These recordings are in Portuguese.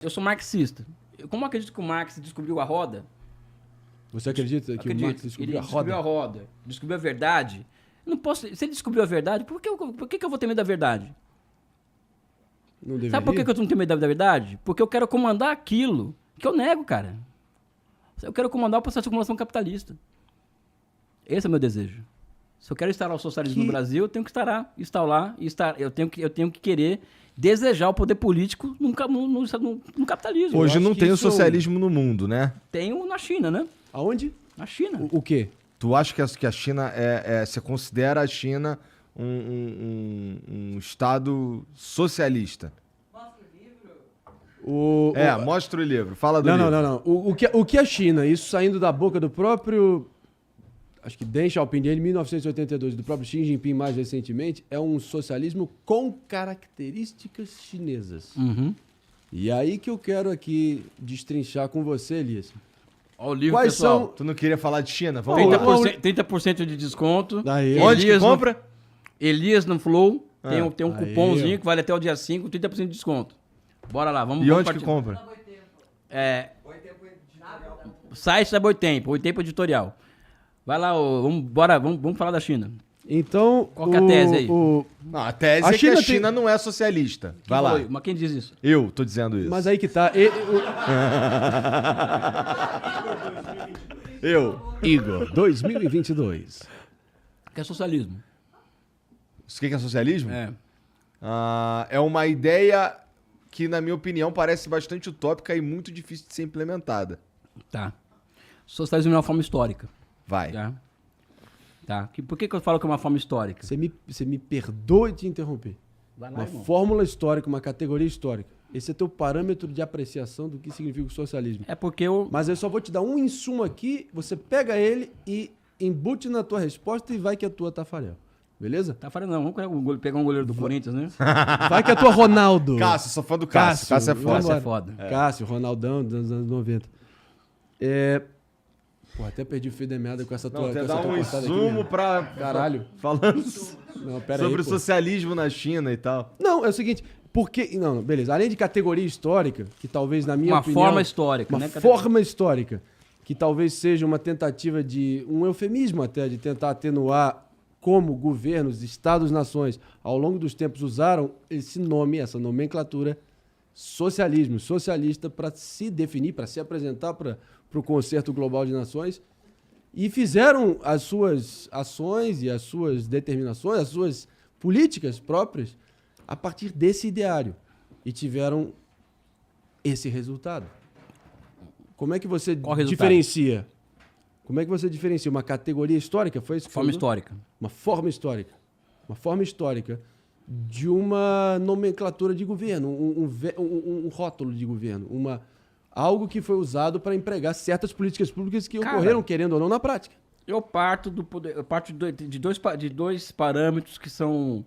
Eu sou marxista. Como eu acredito que o Marx descobriu a roda... Você acredita que o Marx descobriu a roda? Descobriu a roda, descobriu a verdade. Eu não posso, se ele descobriu a verdade, por que eu vou ter medo da verdade? Não deveria? Sabe por que eu não tenho medo da verdade? Porque eu quero comandar aquilo que eu nego, cara. Eu quero comandar o processo de acumulação capitalista. Esse é o meu desejo. Se eu quero instaurar o socialismo no Brasil, eu tenho que eu tenho que querer desejar o poder político no capitalismo. Hoje não tem o socialismo no mundo, né? Tem na China, né? Aonde? Na China. O quê? Tu acha que a China você considera a China um Estado socialista? Mostra o livro. Fala do livro. Não. O que a China, isso saindo da boca do próprio, acho que Deng Xiaoping, em 1982, do próprio Xi Jinping mais recentemente, é um socialismo com características chinesas. Uhum. E aí que eu quero aqui destrinchar com você, Elias. Olha o livro, Quais pessoal. são... Tu não queria falar de China? Vamos lá. 30% de desconto. Daí. Onde que compra? Elias no Flow. Ah. Tem um cupomzinho que vale até o dia 5, 30% de desconto. Bora lá, vamos. E vamos onde que compra? Site da Boitempo, Boitempo Editorial. Vai lá, vamos falar da China. Então, qual que é a tese aí? Não, a tese é que a China não é socialista. Vai lá. Mas quem diz isso? Eu tô dizendo isso. Mas aí que tá. Igor, 2022. O que é socialismo? O que é socialismo? É. É uma ideia que, na minha opinião, parece bastante utópica e muito difícil de ser implementada. Tá. Socialismo é uma forma histórica. Vai. Tá. Por que eu falo que é uma forma histórica? Você me perdoe te interromper. Vai lá, Uma irmão. fórmula histórica, uma categoria histórica. Esse é teu parâmetro de apreciação do que significa o socialismo. É porque eu... Mas eu só vou te dar um insumo aqui, você pega ele e embute na tua resposta e vai que a tua Tafarel. Beleza? Tafarel não, vamos pegar um goleiro do Corinthians, né? Vai que a tua Ronaldo. Cássio, sou fã do Cássio. Cássio é foda. Cássio é foda. Cássio, Ronaldão dos anos 90. Pô, até perdi o fio da meada com essa tua... Não, com você essa dá tua um cortada aqui, insumo né? pra... Caralho. Falando Não, pera sobre aí, o pô. socialismo na China e tal. Não, é o seguinte... Porque... Não, beleza. Além de categoria histórica, que talvez na minha opinião... Uma forma histórica, Uma né? forma histórica, que talvez seja uma tentativa de... Um eufemismo até, de tentar atenuar como governos, estados-nações, ao longo dos tempos usaram esse nome, essa nomenclatura, socialismo, socialista, para se definir, para se apresentar para o concerto global de nações, e fizeram as suas ações e as suas determinações, as suas políticas próprias, a partir desse ideário. E tiveram esse resultado. Como é que você diferencia? Como é que você diferencia uma categoria histórica? Foi isso que Forma falou? histórica. Uma forma histórica. Uma forma histórica de uma nomenclatura de governo, um rótulo de governo, algo que foi usado para empregar certas políticas públicas que ocorreram, querendo ou não, na prática. Eu parto de dois parâmetros que são...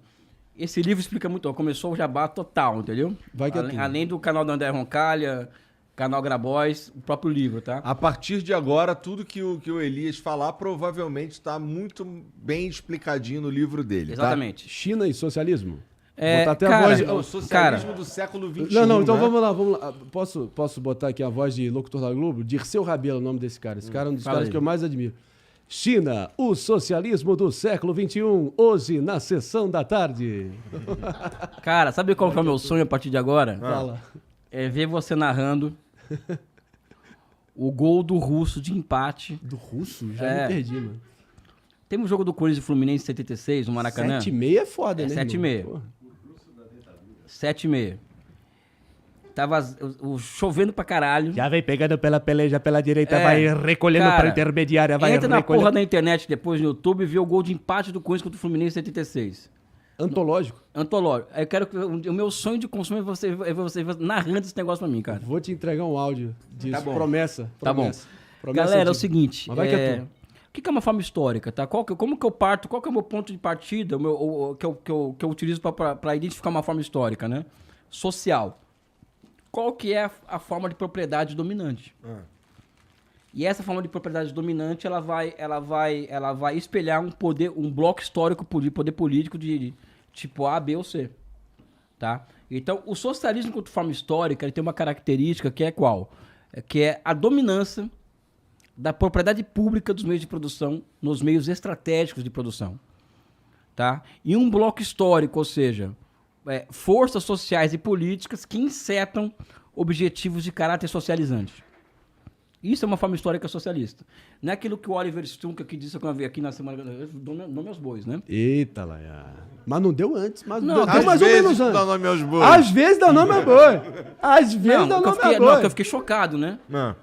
Esse livro explica muito, começou o jabá total, entendeu? Vai que além do canal da André Roncalha, canal Grabois, o próprio livro, tá? A partir de agora, tudo que o Elias falar provavelmente está muito bem explicadinho no livro dele. Exatamente. Tá? China e socialismo? Botar até a voz... O socialismo do século XXI. Não, então né? vamos lá. Posso botar aqui a voz de locutor da Globo? Dirceu Rabelo é o nome desse cara. Esse cara é um dos caras que eu mais admiro. China, o socialismo do século XXI, hoje na sessão da tarde. Cara, sabe qual que é o meu sonho a partir de agora? Fala. É ver você narrando o gol do Russo de empate. Do Russo? Já me perdi, mano. Temos um jogo do Corinthians e Fluminense em 76, no Maracanã. 7,5 é foda, né? 7,5. 7,5. Tava chovendo pra caralho. Já vem pegando pela peleja pela direita, vai recolhendo pra intermediária, vai entra na recolhendo. porra da internet depois no YouTube e vê o gol de empate do Corinthians contra o Fluminense em 76. Antológico. Antológico. Eu quero que o meu sonho de consumo é você narrando esse negócio pra mim, cara. Vou te entregar um áudio disso. Tá bom. Promessa. Tá bom. Promessa Galera, é o de- seguinte. Mas vai que é tu. O que é uma forma histórica, tá? Como que eu parto? Qual que é o meu ponto de partida, que eu utilizo para identificar uma forma histórica, né? Social. Qual que é a forma de propriedade dominante? E essa forma de propriedade dominante, ela vai espelhar um bloco histórico de poder político de tipo A, B ou C, tá? Então, o socialismo, enquanto forma histórica, ele tem uma característica que é qual? Que é a dominância da propriedade pública dos meios de produção nos meios estratégicos de produção. Tá? E um bloco histórico, ou seja, forças sociais e políticas que insetam objetivos de caráter socializante. Isso é uma forma histórica socialista. Não é aquilo que o Oliver Stunk aqui disse que eu vi aqui na semana... Eu dou nome aos bois, né? Eita, Laia. Mas não deu antes. Mas Não, deu mais ou menos antes. dá nome aos bois. Às vezes dá nome a boi. Às vezes dá nome a boi. Não, eu fiquei chocado, né? Não.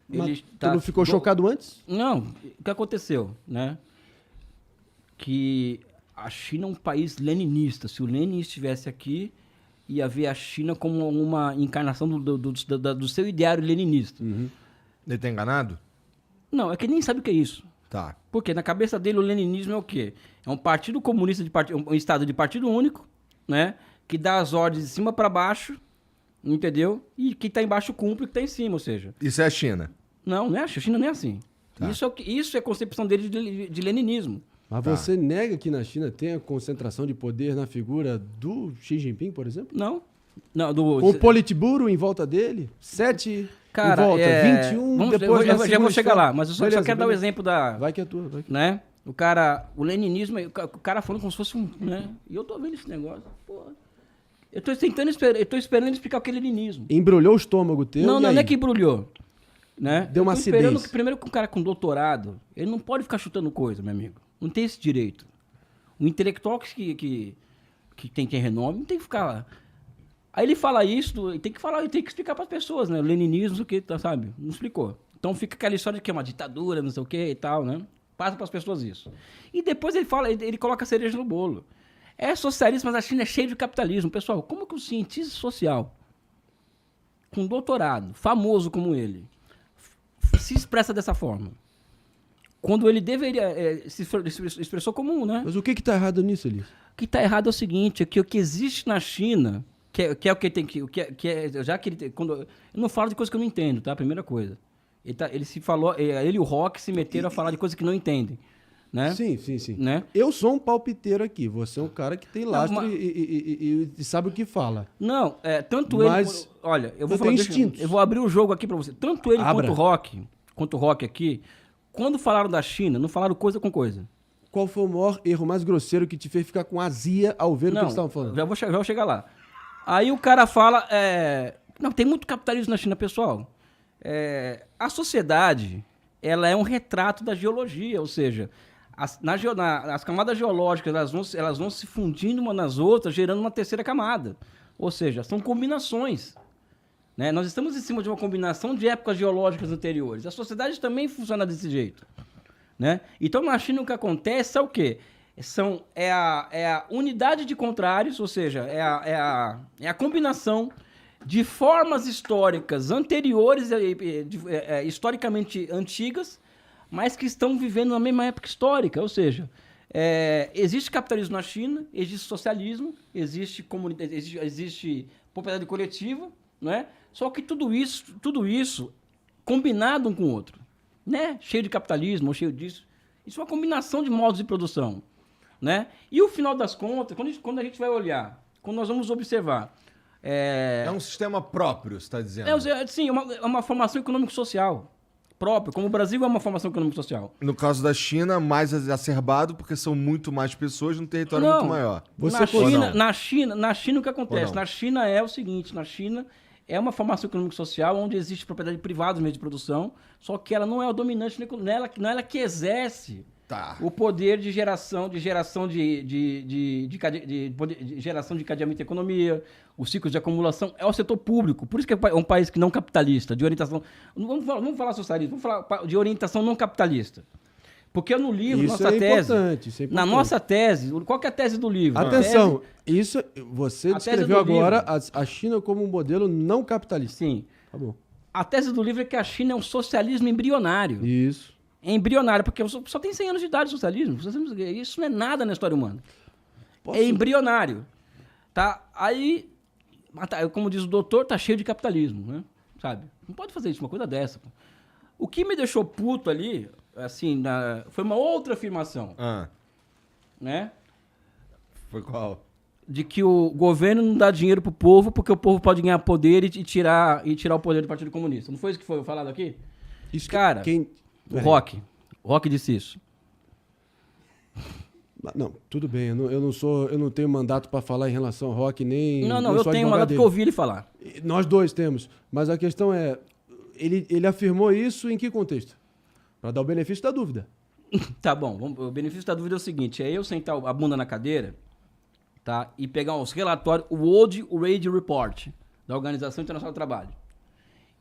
Mas tu não ficou chocado antes? Não, o que aconteceu, né? Que a China é um país leninista. Se o Lenin estivesse aqui, ia ver a China como uma encarnação do seu ideário leninista. Ele tá enganado? Não, é que ele nem sabe o que é isso. Tá. Porque na cabeça dele o leninismo é o quê? É um partido comunista, um estado de partido único, né? Que dá as ordens de cima para baixo, entendeu? E quem tá embaixo cumpre o que tá em cima, ou seja... Isso é a China. Não é a China não é assim. Tá. Isso é a concepção dele de leninismo. Mas você nega que na China tem a concentração de poder na figura do Xi Jinping, por exemplo? Não, Com o Politburo em volta dele? 7 cara, em volta, 21 depois eu já vou chegar lá, mas eu só Beleza, quero dar o exemplo da... Vai que é tua, vai que... Né? O leninismo, o cara falando como se fosse um... Né? E eu tô vendo esse negócio, porra. Eu tô esperando ele explicar o que é leninismo. Embrulhou o estômago teu. Não é que embrulhou. Né? Deu uma Eu tô esperando acidez. que, primeiro, que um cara com doutorado, ele não pode ficar chutando coisa, meu amigo. Não tem esse direito. O intelectual que tem renome não tem que ficar lá. Aí ele fala isso, ele tem que explicar para as pessoas, né? O leninismo, o que, sabe? Não explicou. Então fica aquela história de que é uma ditadura, não sei o que e tal, né? Passa para as pessoas isso. E depois ele coloca a cereja no bolo. É socialismo, mas a China é cheia de capitalismo. Pessoal, como que um cientista social, com doutorado, famoso como ele, se expressa dessa forma? Quando ele deveria... se expressou como um, né? Mas o que tá errado nisso, Elias? O que está errado é o seguinte, é que o que existe na China, que é o que tem que... já que ele... eu não falo de coisa que eu não entendo, tá? Primeira coisa. Ele e o Rock se meteram a falar de coisas que não entendem. Né? Sim. Né? Eu sou um palpiteiro aqui. Você é um cara que tem lastro e sabe o que fala. Não, tanto Mas ele... Olha, eu instintos. vou abrir o jogo aqui para você. Tanto ele Abra. quanto o Rock aqui, quando falaram da China, não falaram coisa com coisa. Qual foi o maior erro mais grosseiro que te fez ficar com azia ao ver o que eles estavam falando? Já vou chegar lá. Aí o cara fala... Não, tem muito capitalismo na China, pessoal. A sociedade, ela é um retrato da geologia, ou seja... As camadas geológicas elas vão se fundindo umas nas outras, gerando uma terceira camada. Ou seja, são combinações. Né? Nós estamos em cima de uma combinação de épocas geológicas anteriores. A sociedade também funciona desse jeito. Né? Então, na China, o que acontece é o quê? É a unidade de contrários, ou seja, é a combinação de formas históricas anteriores, historicamente antigas, mas que estão vivendo na mesma época histórica. Ou seja, existe capitalismo na China, existe socialismo, existe propriedade coletiva, né? Só que tudo isso combinado um com o outro, né? Cheio de capitalismo, ou cheio disso. Isso é uma combinação de modos de produção, né? E o final das contas, quando a gente vai olhar, quando nós vamos observar... É um sistema próprio, você está dizendo? Sim, é uma formação econômico-social própria, como o Brasil é uma formação econômico-social. No caso da China, mais exacerbado, porque são muito mais pessoas num território muito maior. Na China, o que acontece? Na China é o seguinte, na China é uma formação econômico-social onde existe propriedade privada no meio de produção, só que ela não é o dominante, não é ela que exerce o poder de geração de cadeamento da economia, os ciclos de acumulação, é o setor público. Por isso que é um país que não capitalista, de orientação... Vamos falar socialismo, vamos falar de orientação não capitalista. Porque no livro, isso é importante. Na nossa tese, qual que é a tese do livro? Atenção, você descreveu agora a China como um modelo não capitalista. Sim. Tá bom. A tese do livro é que a China é um socialismo embrionário. Isso. É embrionário, porque só tem 100 anos de idade o socialismo. Isso não é nada na história humana. É embrionário. Tá? Aí, como diz o doutor, tá cheio de capitalismo, né? Sabe? Não pode fazer isso, uma coisa dessa. Pô. O que me deixou puto ali, assim, foi uma outra afirmação. Né? Foi qual? de que o governo não dá dinheiro pro povo porque o povo pode ganhar poder e tirar o poder do Partido Comunista. Não foi isso que foi falado aqui? Isso que- Cara, o Rock disse isso. Não, tudo bem. Eu não tenho mandato para falar em relação ao Rock, nem. Não, nem eu sou tenho uma advogado que eu dele. ouvi ele falar. Nós dois temos. Mas a questão é, ele afirmou isso em que contexto? Para dar o benefício da dúvida. Tá bom, o benefício da dúvida é o seguinte, é eu sentar a bunda na cadeira, tá? E pegar os relatórios, o World Wage Report, da Organização Internacional do Trabalho.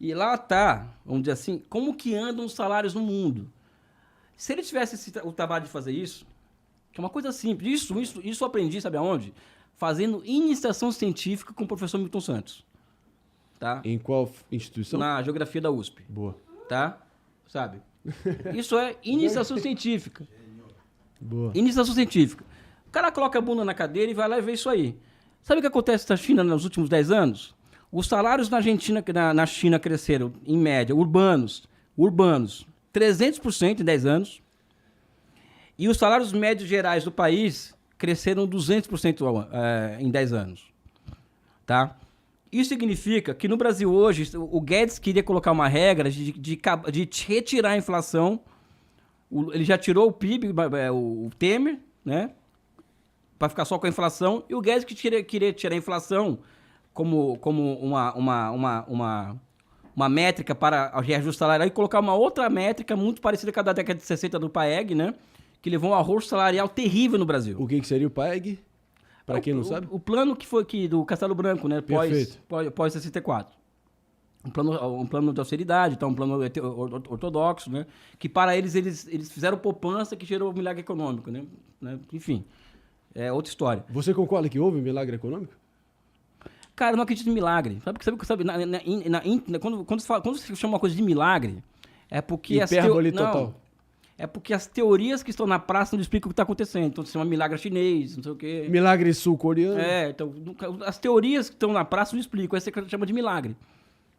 E lá tá, vamos dizer assim, como que andam os salários no mundo. Se ele tivesse o trabalho de fazer isso, que é uma coisa simples, isso eu aprendi, sabe aonde? Fazendo iniciação científica com o professor Milton Santos, tá? Em qual instituição? Na geografia da USP, Boa. tá? Sabe? Isso é iniciação científica. Boa. Iniciação científica. O cara coloca a bunda na cadeira e vai lá e vê isso aí. Sabe o que acontece na China nos últimos 10 anos? Os salários na China cresceram, em média, urbanos, 300% em 10 anos. E os salários médios gerais do país cresceram 200% em 10 anos. Tá? Isso significa que no Brasil hoje, o Guedes queria colocar uma regra de retirar a inflação. Ele já tirou o PIB, o Temer, né? Para ficar só com a inflação. E o Guedes que queria tirar a inflação como uma métrica para reajustar o salário e colocar uma outra métrica muito parecida com a da década de 60 do PAEG, né? Que levou um arroxo salarial terrível no Brasil. O que seria o PAEG? Para quem não sabe? O plano que foi aqui do Castelo Branco, né? Perfeito. Pós 64. Um plano de austeridade, então, um plano ortodoxo, né? Que para eles fizeram poupança que gerou um milagre econômico, né? Enfim, é outra história. Você concorda que houve um milagre econômico? Cara, eu não acredito em milagre. Sabe quando você chama uma coisa de milagre, é porque Hipérbole total. É porque as teorias que estão na praça não explicam o que está acontecendo. Então, se chama milagre chinês, não sei o quê. Milagre sul-coreano? Então, as teorias que estão na praça não explicam. Aí você chama de milagre,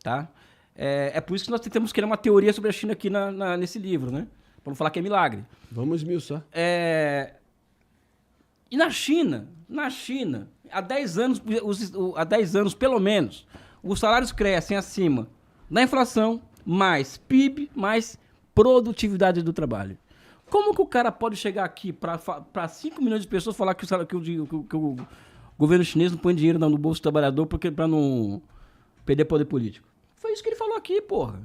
tá? É por isso que nós tentamos criar uma teoria sobre a China aqui nesse livro, né? Para não falar que é milagre. Vamos esmiuçar. E na China, há 10 anos, pelo menos, os salários crescem acima da inflação, mais PIB, mais produtividade do trabalho. Como que o cara pode chegar aqui para 5 milhões de pessoas falar que o governo chinês não põe dinheiro no bolso do trabalhador para não perder poder político? Foi isso que ele falou aqui, porra.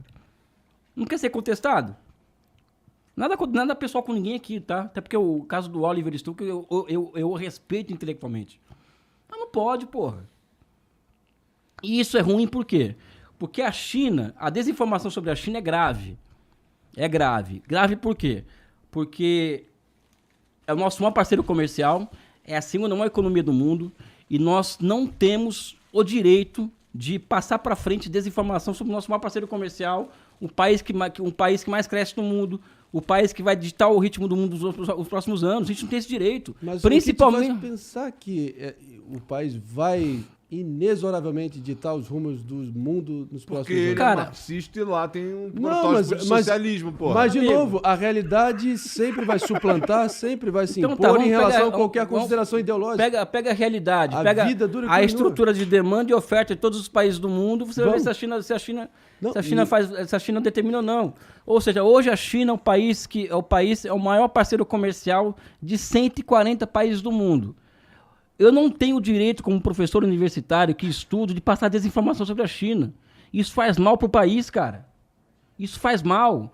Não quer ser contestado? Nada pessoal com ninguém aqui, tá? Até porque o caso do Oliver Stone, eu respeito intelectualmente. Mas não pode, porra. E isso é ruim por quê? Porque a desinformação sobre a China é grave. É grave. Grave por quê? Porque é o nosso maior parceiro comercial, é a segunda maior economia do mundo, e nós não temos o direito de passar para frente desinformação sobre o nosso maior parceiro comercial, um país que mais cresce no mundo, o país que vai ditar o ritmo do mundo nos próximos anos. A gente não tem esse direito. Mas principalmente o que te faz pensar que o país vai inexoravelmente ditar os rumos do mundo nos próximos Porque ele anos? é Cara, marxista e lá tem um Não, protótipo de socialismo, porra. Mas, de Amigo. novo, a realidade sempre vai suplantar, sempre vai se Então impor tá, vamos em relação pegar- a qualquer vamos- consideração ideológica. Pega a realidade, A pega vida dura e a continua. estrutura de demanda e oferta de todos os países do mundo, você vai ver Vamos. se a China Não, se a China determina ou não. Ou seja, hoje a China é o maior parceiro comercial de 140 países do mundo. Eu não tenho o direito, como professor universitário que estudo, de passar desinformação sobre a China. Isso faz mal pro país, cara. Isso faz mal.